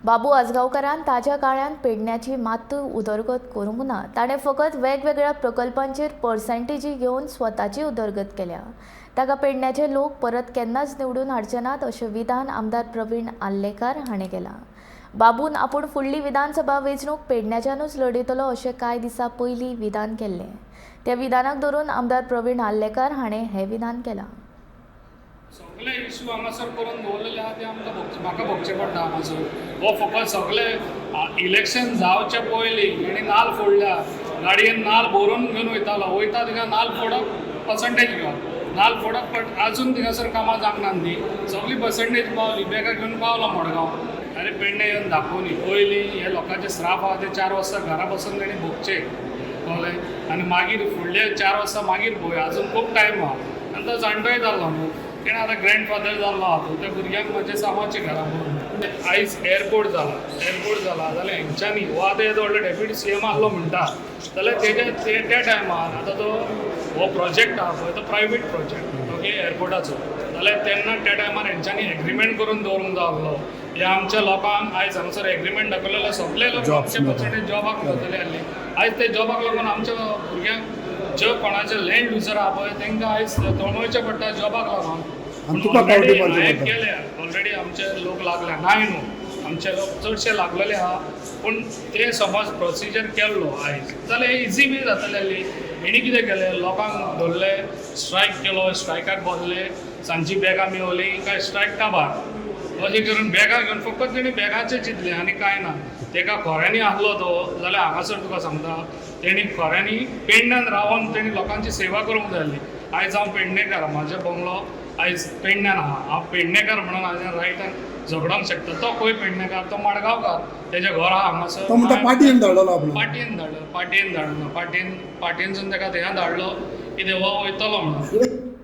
बाबू आजगावकारान ताज्या काळात पेडण्याची मात उदरगत करूंक ना. ताणें फकत वेगवेगळ्या प्रकल्पांचेर पर्सेंटेजी घेवन स्वताची उदरगत केल्या. ताका पेडण्याचे लोक परत केन्नाच निवडून हाडचे नात अशें विधान आमदार प्रवीण आल्लेकार हाणें केलां. बाबून आपूण फुडली विधानसभा वेंचणूक पेडण्याच्यानूच लढयतलो अशें कांय दिसा पयलीं विधान केल्लें. त्या विधानाक धरून आमदार प्रवीण आल्लेकार हाणें हें विधान केलां. सगळे इश्यू हांगासर करून दवरलेले आहा ते आमकां म्हाका भोगचे पडटा हांगासर. हो फकत सगळे इलेक्शन जावचे पयलीं हेणी नाल्ल फोडल्या, गाडयेन नाल्ल भरून घेवन वयता थिंगा नाल्ल फोडप पर्संटेज घेवप, नाल्ल फोडप बट आजून थिंगासर कामां जावंक ती सगळी पर्संटेज पावली. बॅगां घेवन पावलो मडगांव. आरे पेडणे येवन दाखोवनी पयलीं हे लोकांचे श्राप आहा ते 4 वर्सां घरा बसून तेणी भोगचे कळ्ळें. आनी मागीर फुडले 4 वर्सां मागीर पळय अजून खूब टायम आहा. आनी तो जाणटोय जाल्लो न्हू, तेणें आतां ग्रँडफादर जाल्लो आहा तो, त्या भुरग्यांक म्हणजे सामाची घरां पळोवन आयज एअरपोर्ट जाला जाल्यार हेंच्यांनी हो आतां येदो व्हडलो डेप्युटी CM आहलो म्हणटा जाल्यार त्या टायमार आतां तो हो प्रोजेक्ट आहा पळय तो प्रायवेट प्रोजेक्ट ओके एअरपोर्टाचो, जाल्यार तेन्ना त्या टायमार हेंच्यांनी एग्रीमेंट करून दवरूंक जाय आहलो. हे आमच्या लोकांक आयज हांगासर एग्रीमेंट दाखयलेलो सगळे लोक आमचे पर्संटेज जॉबाक घातले आसले. आयज ते जॉबाक लागून आमच्या भुरग्यांक जे कोणाचे लँड युजर आहा पळय तांकां आयज तळमळचें पडटा जॉबाक लागून. ऑलरेडी आमचे लोक लागल्या नाय न्हू, आमचे लोक चडशे लागलेले आहा. पूण ते समज प्रोसिजर केल्लो आयज जाल्यार इजी बी जातलें आसली. हेणी कितें केलें लोकांक धरले, स्ट्रायक केलो, स्ट्रायकाक बसले, सांजची बॅगां मेळवली काय स्ट्रायक काबार अशें करून बॅगां घेवन फकत तेणी बॅगांचें चिंतलें आनी कांय ना. तेका खोऱ्यांनी आहलो तो जाल्यार हांगासर तुका सांगता तेणी खोऱ्यांनी पेडण्यान रावन तेणी लोकांची सेवा करूंक जाय आसली. आयज हांव पेडणेकार, म्हाजो बंगलो आयज पेडण्यान आहा. हांव पेडणेकार म्हणून हाज्या रायटान झगडोंक शकता. तो खंय पेडणेकार, तो मडगांवकार, तेजें घर आहा हांगासर. पाटयेन धाडलो आपलो. पाटयेन धाडना पाटयेनसून तेका थंय धाडलो कितें हो वयतलो म्हणून.